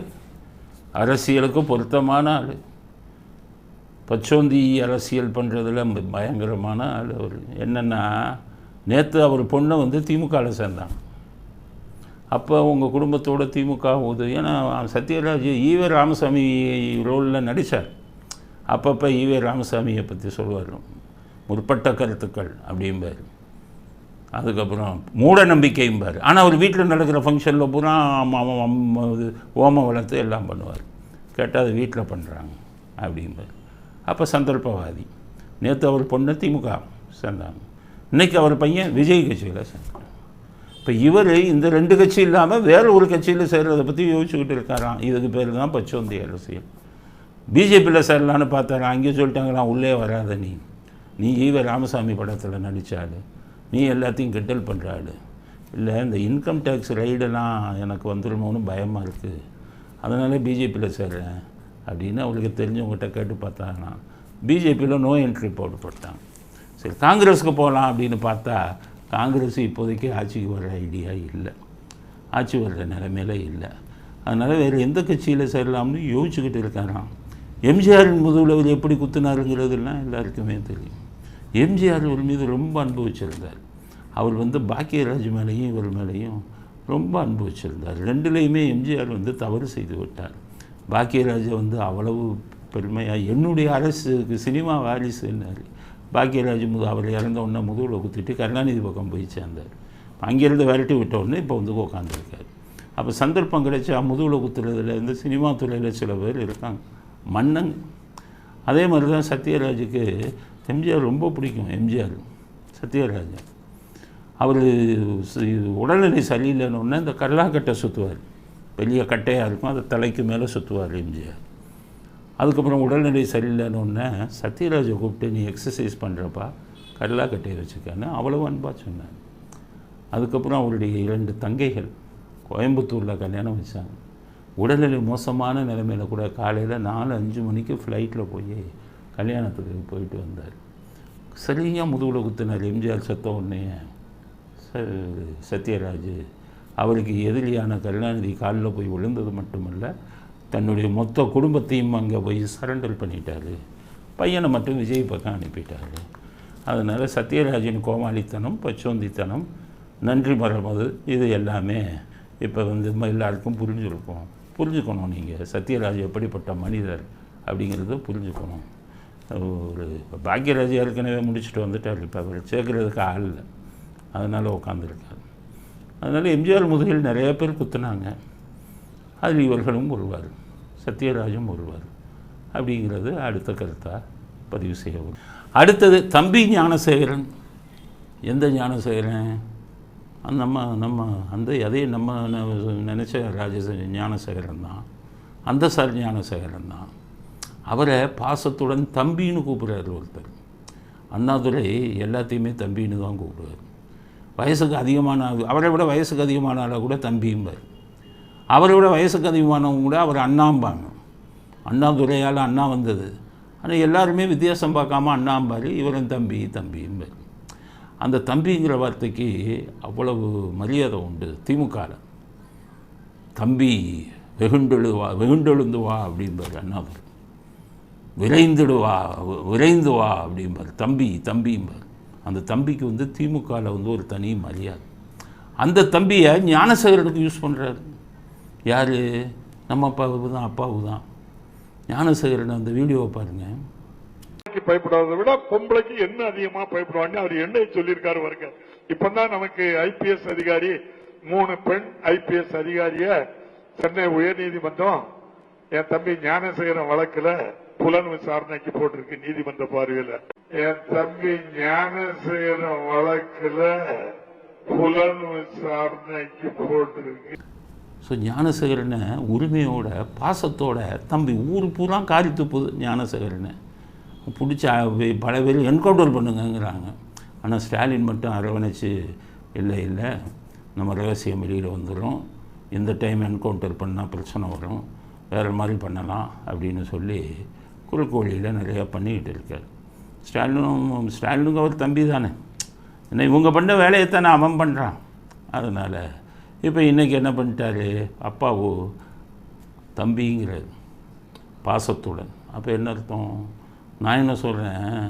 அரசியலுக்கு பொருத்தமான ஆள், பச்சோந்தி அரசியல் பண்ணுறதுல பயங்கரமான ஆள். அவர் என்னென்னா, நேற்று அவர் பொண்ணை வந்து திமுகவில் சேர்ந்தாங்க. அப்போ உங்கள் குடும்பத்தோட திமுக போகுது. ஏன்னா சத்யராஜ் ஈவே ராமசாமி ரோலில் நடித்தார். அப்பப்போ ஈவே ராமசாமியை பற்றி சொல்வார், முற்பட்ட கருத்துக்கள் அப்படிம்பார். அதுக்கப்புறம் மூட நம்பிக்கைம்பார். ஆனால் அவர் வீட்டில் நடக்கிற ஃபங்க்ஷனில் பூரா ஓமம் வளர்த்து எல்லாம் பண்ணுவார். கேட்டால் அது வீட்டில் பண்ணுறாங்க அப்படிம்பார். அப்போ சந்தர்ப்பவாதி. நேற்று அவர் பொண்ணு திமுக சேர்ந்தாங்க. இன்றைக்கி அவர் பையன் விஜய் கட்சியில் சேர்ந்தாங்க. இப்போ இவர் இந்த 2 கட்சி இல்லாமல் வேறு ஒரு கட்சியில் சேர்றதை பற்றி யோசிச்சுக்கிட்டு இருக்காராம். இதுக்கு பேர் தான் பச்சோந்தி அரசியல். பிஜேபியில் சேரலான்னு பார்த்தாரா, அங்கேயே சொல்லிட்டாங்களாம், உள்ளே வராத நீ ஈவே ராமசாமி படத்தில் நடித்தாள், நீ எல்லாத்தையும் கெட்டல் பண்ணுறாள். இல்லை, இந்த இன்கம் டேக்ஸ் ரைடெல்லாம் எனக்கு வந்துடுமோன்னு பயமாக இருக்குது, அதனால பிஜேபியில் சேர்றேன் அப்படின்னு அவங்களுக்கு தெரிஞ்சவங்ககிட்ட கேட்டு பார்த்தாங்கன்னா பிஜேபியில் நோ என்ட்ரி போட்டாங்க. சரி, காங்கிரஸுக்கு போகலாம் அப்படின்னு பார்த்தா காங்கிரஸ் இப்போதைக்கு ஆட்சிக்கு வர்ற ஐடியா இல்லை, ஆட்சி வர்ற நிலைமையில இல்லை. அதனால் வேறு எந்த கட்சியில் சேரலாம்னு யோசிச்சுக்கிட்டு இருக்காராம். எம்ஜிஆரின் முதுகில் எப்படி குத்துனாருங்கிறதுலாம் எல்லாருக்குமே தெரியும். எம்ஜிஆர் இவர் மீது ரொம்ப அன்பு வச்சுருந்தார். அவர் வந்து பாக்கியராஜ் மேலேயும் இவர் மேலேயும் ரொம்ப அன்பு வச்சுருந்தார். ரெண்டுலேயுமே எம்ஜிஆர் வந்து தவறு செய்து விட்டார். பாக்கியராஜை வந்து அவ்வளவு பெருமையாக என்னுடைய அரசுக்கு சினிமா வாரிசுன்னார். பாக்கியராஜ் அவர் இறந்த உடனே முதுகில் குத்திட்டு கருணாநிதி பக்கம் போய் சேர்ந்தார். அங்கேருந்து விரட்டி விட்ட உடனே இப்போ வந்து உட்காந்துருக்கார். அப்போ சந்தர்ப்பம் கிடைச்சா முதுகில் குத்துறதுல இந்த சினிமா துறையில் சில பேர் இருக்காங்க, மன்னங்க. அதே மாதிரி தான் சத்யராஜுக்கு எம்ஜிஆர் ரொம்ப பிடிக்கும். எம்ஜிஆர் சத்யராஜ் அவர் உடல்நிலை சரியில்லைன்னு இந்த கல்லாக்கட்டை சுற்றுவார். பெரிய கட்டையாக இருக்கும், அதை தலைக்கு மேலே சுற்றுவார் எம்ஜிஆர். அதுக்கப்புறம் உடல்நிலை சரியில்லைன்னு சத்யராஜை கூப்பிட்டு நீ எக்ஸசைஸ் பண்ணுறப்பா கல்லாக்கட்டையை வச்சுக்கான்னு அவ்வளோ அன்பாக சொன்னார். அதுக்கப்புறம் அவருடைய 2 தங்கைகள் கோயம்புத்தூரில் கல்யாணம் வச்சாங்க. உடல்நிலை மோசமான நிலைமையில் கூட காலையில் 4-5 மணிக்கு ஃப்ளைட்டில் போய் கல்யாணத்துக்கு போயிட்டு வந்தார். சரியாக முதுகில் குத்தினார். எம்ஜிஆர் செத்த உடனே சத்யராஜ் அவருக்கு எதிரியான கருணாநிதி காலில் போய் விழுந்தது மட்டுமல்ல, தன்னுடைய மொத்த குடும்பத்தையும் அங்கே போய் சரண்டர் பண்ணிட்டார். பையனை மட்டும் விஜய் பக்கம் அனுப்பிட்டார். அதனால் சத்யராஜின் கோமாளித்தனம், பச்சோந்தித்தனம், நன்றி மறப்பது, இது எல்லாமே இப்போ வந்து எல்லாருக்கும் புரிஞ்சுக்கணும். நீங்கள் சத்யராஜ் எப்படிப்பட்ட மனிதர் அப்படிங்கிறத புரிஞ்சுக்கணும். ஒரு பாக்கியராஜ் ஏற்கனவே முடிச்சுட்டு வந்துட்டார். இப்போ அவர் சேர்க்குறதுக்கு ஆள் இல்லை, அதனால் உட்காந்துருக்கார். அதனால் எம்ஜிஆர் முதுகில் நிறைய பேர் குத்துனாங்க. அதில் இவர்களும் ஒருவார், சத்யராஜும் ஒருவார் அப்படிங்கிறது அடுத்த கருத்தாக பதிவு செய்யவும். அடுத்தது தம்பி ஞானசேகரன். எந்த ஞானசேகரன்? அதே நம்ம நினச்ச ஞானசேகரன் தான், அந்த சார் ஞானசேகரன் தான். அவரை பாசத்துடன் தம்பின்னு கூப்பிட்றாரு ஒருத்தர். அண்ணாதுரை எல்லாத்தையுமே தம்பின்னு தான் கூப்பிடுவார். வயசுக்கு அதிகமான அவரை விட வயசுக்கு அதிகமான ஆளை கூட தம்பிம்பார். அவரை விட வயசுக்கு அதிகமானவங்க கூட அவர் அண்ணாம்பாங்க. அண்ணாதுரையால் அண்ணா வந்தது. ஆனால் எல்லாருமே வித்தியாசம் பார்க்காம அண்ணாம்பார், இவரும் தம்பிம்பார். அந்த தம்பிங்கிற வார்த்தைக்கு அவ்வளவு மரியாதை உண்டு திமுகவில். தம்பி வெகுண்டெழுந்து வா அப்படிம்பார் அண்ணாதுரை. விரைந்து வா அப்படிம்பார். தம்பிம்பார். அந்த தம்பிக்கு வந்து திமுகவில் வந்து ஒரு தனி மரியாதை. அந்த தம்பியை ஞானசேகரனுக்கு யூஸ் பண்ணுறாரு. யார்? நம்ம அப்பாவு தான் ஞானசேகரன். அந்த வீடியோவை பாருங்கள். பயப்படாத விட பொம்பளைக்கு என்ன அதிகமா பயப்படுவாங்க அவர் என்ன சொல்லியிருக்காரு பாருங்க. இப்பதான் நமக்கு ஐபிஎஸ் அதிகாரி 3 பெண் ஐபிஎஸ் அதிகாரிய சென்னை உயர்நீதிமன்றம் என் தம்பி ஞானசேகரன் வழக்குல புலன் விசாரணைக்கு போட்டிருக்கு நீதிமன்ற பார்வையில. என் தம்பி ஞானசேகரன் வழக்குல புலன் விசாரணைக்கு போட்டிருக்கு. ஸோ ஞானசேகரனை உரிமையோட பாசத்தோட தம்பி ஊர் பூரா காரி துப்புது ஞானசேகரனை பிடிச்ச பல பேர் என்கவுண்டர் பண்ணுங்கங்கிறாங்க. ஆனால் ஸ்டாலின் மட்டும் அரவணைச்சு இல்லை நம்ம ரகசியம் வெளியில் வந்துடும், இந்த டைம் என்கவுண்டர் பண்ணால் பிரச்சனை வரும், வேறு மாதிரி பண்ணலாம் அப்படின்னு சொல்லி குறுக்கோழியில் நிறையா பண்ணிக்கிட்டு இருக்கார். ஸ்டாலினுக்கு அவர் தம்பி தானே, என்ன இவங்க பண்ண வேலையை தானே அவன் பண்ணுறான். அதனால் இப்போ இன்றைக்கி என்ன பண்ணிட்டாரு, அப்பாவோ தம்பிங்கிறார் பாசத்துடன். அப்போ என்ன அர்த்தம்? நான் என்ன சொல்கிறேன்,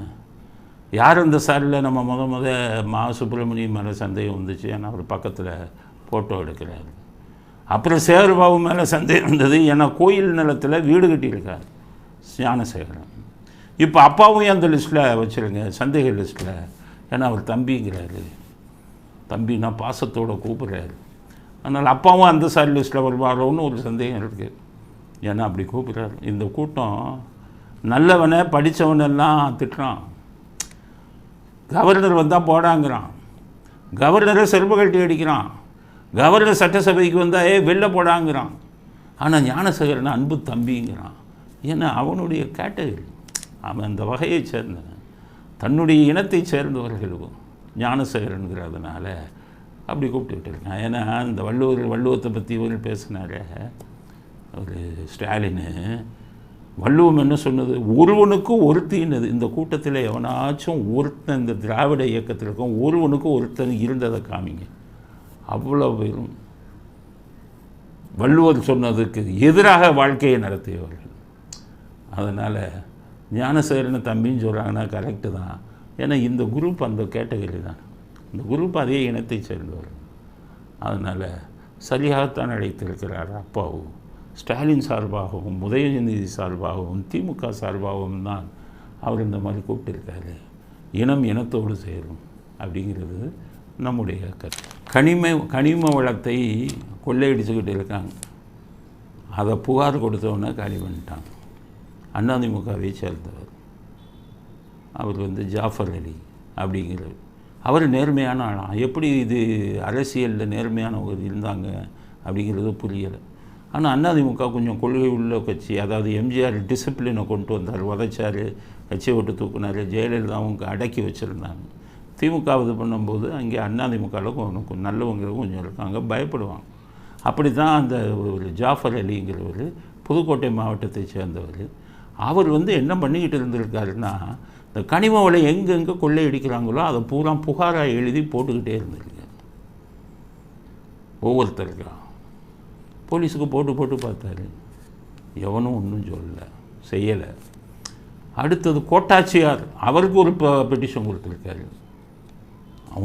யார் அந்த சாரில் நம்ம முத மா சுப்பிரமணியம் மேலே சந்தேகம் வந்துச்சு, ஏன்னா அவர் பக்கத்தில் ஃபோட்டோ எடுக்கிறாரு. அப்புறம் சேகர்பாபு மேலே சந்தேகம் வந்தது, ஏன்னா கோயில் நிலத்தில் வீடு கட்டியிருக்கார் ஞானசேகரன். இப்போ அப்பாவும் அந்த லிஸ்ட்டில் வச்சுருங்க, சந்தேக லிஸ்ட்டில், ஏன்னா அவர் தம்பிங்கிறாரு, தம்பின்னா பாசத்தோடு கூப்பிட்றாரு. அதனால் அப்பாவும் அந்த சாரி லிஸ்ட்டில் வருவாரோன்னு ஒரு சந்தேகம் இருக்குது, ஏன்னா அப்படி கூப்பிட்றாரு. இந்த கூட்டம் நல்லவனை படித்தவனெல்லாம் திட்டுறான், கவர்னர் வந்தால் போடாங்கிறான், கவர்னரை செருப்பு கட்டி அடிக்கிறான், கவர்னர் சட்டசபைக்கு வந்தால் வெளில போடாங்கிறான். ஆனால் ஞானசேகரன் அன்பு தம்பிங்கிறான். ஏன்னா அவனுடைய கேட்டகரி, அவன் அந்த வகையை சேர்ந்தவன், தன்னுடைய இனத்தை சேர்ந்தவர்களுக்கும் ஞானசேகரனுங்கிறதுனால அப்படி கூப்பிட்டுக்கிட்டு இருக்கான். ஏன்னா இந்த வள்ளுவத்தை பற்றி இவர் பேசினார் ஒரு ஸ்டாலின், வள்ளுவம் என்ன சொன்னது, ஒருவனுக்கு ஒருத்தின்னது. இந்த கூட்டத்தில் எவனாச்சும் ஒருத்தன் இந்த திராவிட இயக்கத்தில் இருக்கும் ஒருவனுக்கு ஒருத்தன் இருந்ததை காமிங்க. அவ்வளோ பேரும் வள்ளுவர் சொன்னதுக்கு எதிராக வாழ்க்கையை நடத்தியவர்கள். அதனால் ஞானசேகரனை தம்பின்னு சொல்கிறாங்கன்னா கரெக்டு தான். ஏன்னா இந்த குரூப் அந்த கேட்டகரி தான், இந்த குரூப் அதே இனத்தை சேர்ந்தவர்கள். அதனால் சரியாகத்தான் அழைத்திருக்கிறார் அப்பாவும். ஸ்டாலின் சார்பாகவும் உதயநிதி சார்பாகவும் திமுக சார்பாகவும் தான் அவர் இந்த மாதிரி கூப்பிட்டுருக்காரு. இனம் இனத்தோடு சேரும் அப்படிங்கிறது நம்முடைய கருத்து. கனிம வளத்தை கொள்ளையடிச்சுக்கிட்டு இருக்காங்க, அதை புகார் கொடுத்தவொன்னே காலி பண்ணிட்டாங்க. அதிமுகவை சேர்ந்தவர் அவர் ஜாஃபர் அலி அப்படிங்கிறவர். அவர் நேர்மையான ஆளாம். எப்படி இது அரசியலில் நேர்மையானவங்க இருந்தாங்க அப்படிங்கிறது புரியலை. ஆனால் அதிமுக கொஞ்சம் கொள்கை உள்ள கட்சி. அதாவது எம்ஜிஆர் டிசிப்ளினை கொண்டு வந்தார், உதைச்சார், கட்சியை விட்டு தூக்குனார், ஜெயலலிதாவும் அடக்கி வச்சுருந்தாங்க. திமுக இது பண்ணும்போது அங்கே அதிமுகவில் நல்லவங்க கொஞ்சம் இருக்காங்க, பயப்படுவாங்க. அப்படி தான் அந்த ஒரு ஜாஃபர் அலிங்கிறவர் புதுக்கோட்டை மாவட்டத்தை சேர்ந்தவர். அவர் என்ன பண்ணிக்கிட்டு இருந்திருக்காருன்னா, இந்த கனிம வளை எங்கெங்கே கொள்ளையடிக்கிறாங்களோ அதை பூரா புகாராக எழுதி போட்டுக்கிட்டே இருந்திருக்காரு. ஒவ்வொருத்தருக்கா போலீஸுக்கு போட்டு பார்த்தாரு, எவனும் ஒன்றும் செய்யலை. அடுத்தது கோட்டாட்சியார், அவருக்கு ஒரு பெட்டிஷன் கொடுத்துருக்காரு,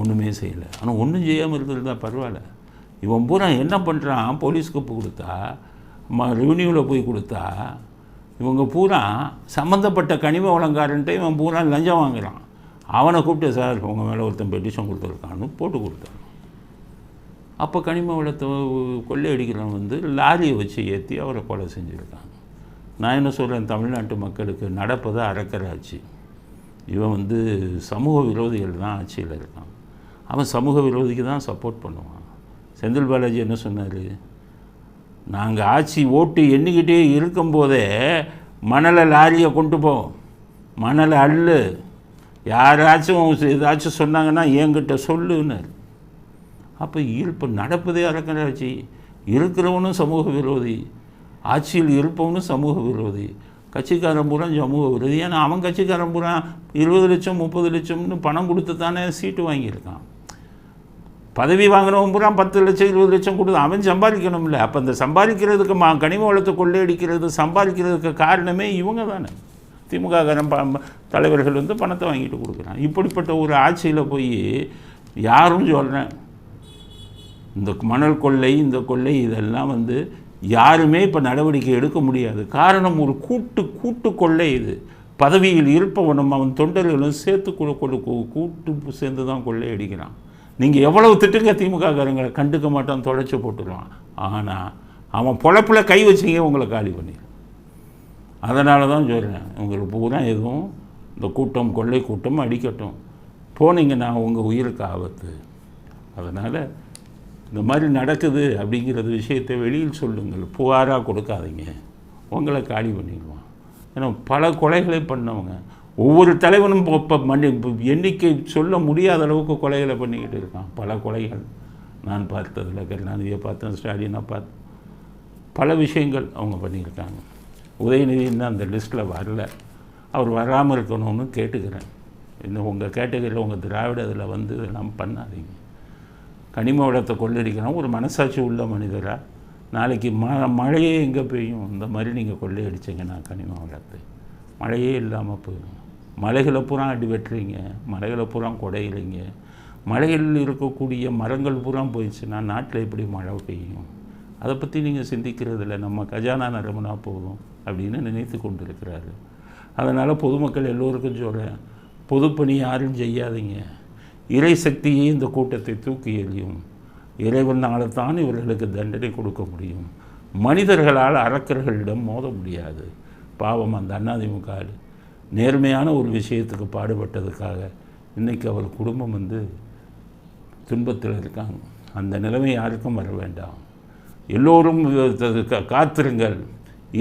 ஒன்றுமே செய்யலை. ஆனால் ஒன்றும் செய்யாமல் இருக்கிறதா பரவாயில்ல. இவன் பூரா என்ன பண்ணுறான், போலீஸுக்கு கொடுத்தா ரெவன்யூவில் போய் கொடுத்தா இவங்க பூரா சம்மந்தப்பட்ட கனிம வளங்காரன்ட்டு இவன் பூரா லஞ்சம் வாங்குகிறான். அவனை கூப்பிட்டு, சார் உங்கள் மேலே ஒருத்தன் பெட்டிஷன் கொடுத்துருக்கான்னு போட்டு கொடுத்தான். அப்போ கனிம வளத்தை கொள்ளையடிக்கிறவன் லாரியை வச்சு ஏற்றி அவரை கொலை செஞ்சுருக்காங்க. நான் என்ன சொல்கிறேன், தமிழ்நாட்டு மக்களுக்கு நடப்பது அறக்கிற ஆட்சி. இவன் சமூக விரோதிகள் தான் ஆட்சியில் இருக்கான். அவன் சமூக விரோதிக்கு தான் சப்போர்ட் பண்ணுவான். செந்தில் பாலாஜி என்ன சொன்னார், நாங்கள் ஆட்சி ஓட்டு எண்ணிக்கிட்டே இருக்கும்போதே மணலை லாரியை கொண்டு போவோம், மணலை அள்ளு, யாராச்சும் ஏதாச்சும் சொன்னாங்கன்னா என்கிட்ட சொல்லுன்னார். அப்போ இப்போ நடப்பதே அறக்கிற ஆட்சி. இருக்கிறவனும் சமூக விரோதி, ஆட்சியில் இருப்பவனும் சமூக விரோதி, கட்சிக்காரன் பூரா சமூக விரோதி. ஏன்னா அவன் கட்சிக்காரன் பூரா 20 லட்சம் 30 லட்சம்னு பணம் கொடுத்து தானே சீட்டு வாங்கியிருக்கான். பதவி வாங்கினவன் பூரா 10 லட்சம் 20 லட்சம் கொடுத்து அவன் சம்பாதிக்கணும்ல. அப்போ அந்த சம்பாதிக்கிறதுக்கு கனிம வளத்தை கொள்ளையடிக்கிறது சம்பாதிக்கிறதுக்கு காரணமே இவங்க தானே. திமுக தலைவர்கள் பணத்தை வாங்கிட்டு கொடுக்குறான். இப்படிப்பட்ட ஒரு ஆட்சியில் போய் யாரும் சொல்கிறேன், இந்த மணல் கொள்ளை இந்த கொள்ளை இதெல்லாம் யாருமே இப்போ நடவடிக்கை எடுக்க முடியாது. காரணம் ஒரு கூட்டு கொள்ளை. இது பதவியில் இருப்பவனும் அவன் தொண்டர்களும் சேர்த்து கூட்டு சேர்ந்து தான் கொள்ளை அடிக்கிறான். நீங்கள் எவ்வளவு திட்டுங்க திமுககாரங்களை கண்டுக்க மாட்டான், தொலைச்சி போட்டுருவான். ஆனால் அவன் பொழப்பில் கை வச்சிங்க உங்களை காலி பண்ணிடுறான். அதனால தான் சொல்கிறேன், உங்களுக்கு பூரா எதுவும் இந்த கூட்டம் கொள்ளை கூட்டம் அடிக்கட்டும், போனீங்கன்னா உங்கள் உயிருக்கு ஆபத்து. அதனால் இந்த மாதிரி நடக்குது அப்படிங்கிறது விஷயத்தை வெளியில் சொல்லுங்கள், புகாராக கொடுக்காதீங்க, உங்களை காலி பண்ணிடுவான். ஏன்னா பல கொலைகளை பண்ணவங்க, ஒவ்வொரு தலைவனும் இப்போ எண்ணிக்கை சொல்ல முடியாத அளவுக்கு கொலைகளை பண்ணிக்கிட்டு இருக்கான். பல கொலைகள் நான் பார்த்ததில் கருணாநிதியை பார்த்தேன், ஸ்டாலினை பார்த்தேன், பல விஷயங்கள் அவங்க பண்ணியிருக்காங்க. உதயநிதி இன்னும் அந்த லிஸ்ட்டில் வரல, அவர் வராமல் இருக்கணும்னு கேட்டுக்கிறேன். இன்னும் உங்கள் கேட்டகரியில் உங்கள் திராவிட இதில் வந்து இதெல்லாம் பண்ணாதீங்க. கனிம வளத்தை கொள்ளையடிக்கணும். ஒரு மனசாட்சி உள்ள மனிதராக நாளைக்கு மழையே எங்கே பெய்யும்? இந்த மாதிரி நீங்கள் கொள்ளையடிச்சிங்கன்னா கனிம வளத்தை மழையே இல்லாமல் போயிடும். மலைகளை பூரா அடி வெட்டுறீங்க, மலைகளை பூரா குடையிறீங்க, மலைகளில் இருக்கக்கூடிய மரங்கள் பூரா போயிடுச்சுன்னா நாட்டில் எப்படி மழை பெய்யும்? அதை பற்றி நீங்கள் சிந்திக்கிறதில்ல. நம்ம கஜானா நிரம்பினா போதும் அப்படின்னு நினைத்து கொண்டு இருக்கிறாரு. அதனால் பொதுமக்கள் எல்லோருக்கும் சொல்கிறேன், பொதுப்பணி யாரும் செய்யாதீங்க. இறை சக்தியே இந்த கூட்டத்தை தூக்கி எறியும். இறைவனால் தான் இவர்களுக்கு தண்டனை கொடுக்க முடியும். மனிதர்களால் அரக்கர்களிடம் மோத முடியாது. பாவம் அந்த அதிமுக நேர்மையான ஒரு விஷயத்துக்கு பாடுபட்டதுக்காக இன்றைக்கி அவர் குடும்பம் வந்து துன்பத்தில் இருக்காங்க. அந்த நிலைமை யாருக்கும் வர வேண்டாம். எல்லோரும் காத்திருங்கள்.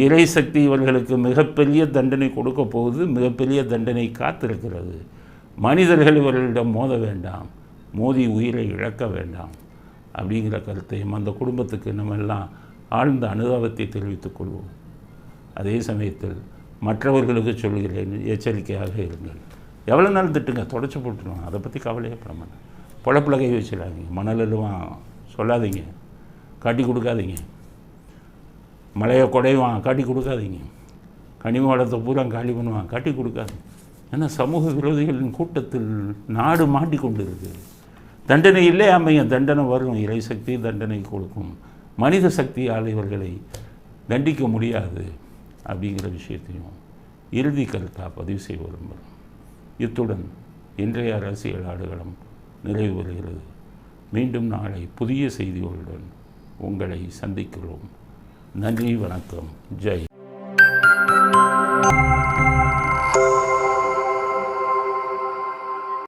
இறை சக்தி இவர்களுக்கு மிகப்பெரிய தண்டனை கொடுக்க போகுது, மிகப்பெரிய தண்டனை காத்திருக்கிறது. மனிதர்கள் இவர்களிடம் மோத வேண்டாம், மோதி உயிரை இழக்க வேண்டாம் அப்படிங்கிற கருத்தையும் அந்த குடும்பத்துக்கு நம்ம எல்லாம் ஆழ்ந்த அனுதாபத்தை தெரிவித்துக் கொள்வோம். அதே சமயத்தில் மற்றவர்களுக்கு சொல்கிறேன், எச்சரிக்கையாக இருங்கள். எவ்வளோ நாள் திட்டுங்க, தொடச்சி போட்டுருவாங்க, அதை பற்றி கவலையே பட மாட்டேன். பொழப்பில் கை வச்சிடாதீங்க, மணலெல்லாம் சொல்லாதீங்க, காட்டி கொடுக்காதீங்க, மலையை குடைவான் காட்டி கொடுக்காதீங்க, கனிம வளத்தை பூரா காலி பண்ணுவான் காட்டி கொடுக்காதீங்க. ஏன்னா சமூக விரோதிகளின் கூட்டத்தில் நாடு மாட்டிக்கொண்டு இருக்குது. தண்டனை இல்லை அமையும், தண்டனை வரும். இறை சக்தி தண்டனை கொடுக்கும். மனித சக்தியால் இவர்களை தண்டிக்க முடியாது அப்படிங்கிற விஷயத்தையும் இறுதி கருத்தாக பதிவு செய்ய விரும்புகிறோம். இத்துடன் இன்றைய அரசியல் ஆடுகளம் நிறைவு பெறுகிறது. மீண்டும் நாளை புதிய செய்திகளுடன் உங்களை சந்திக்கிறோம். நன்றி, வணக்கம், ஜெய்.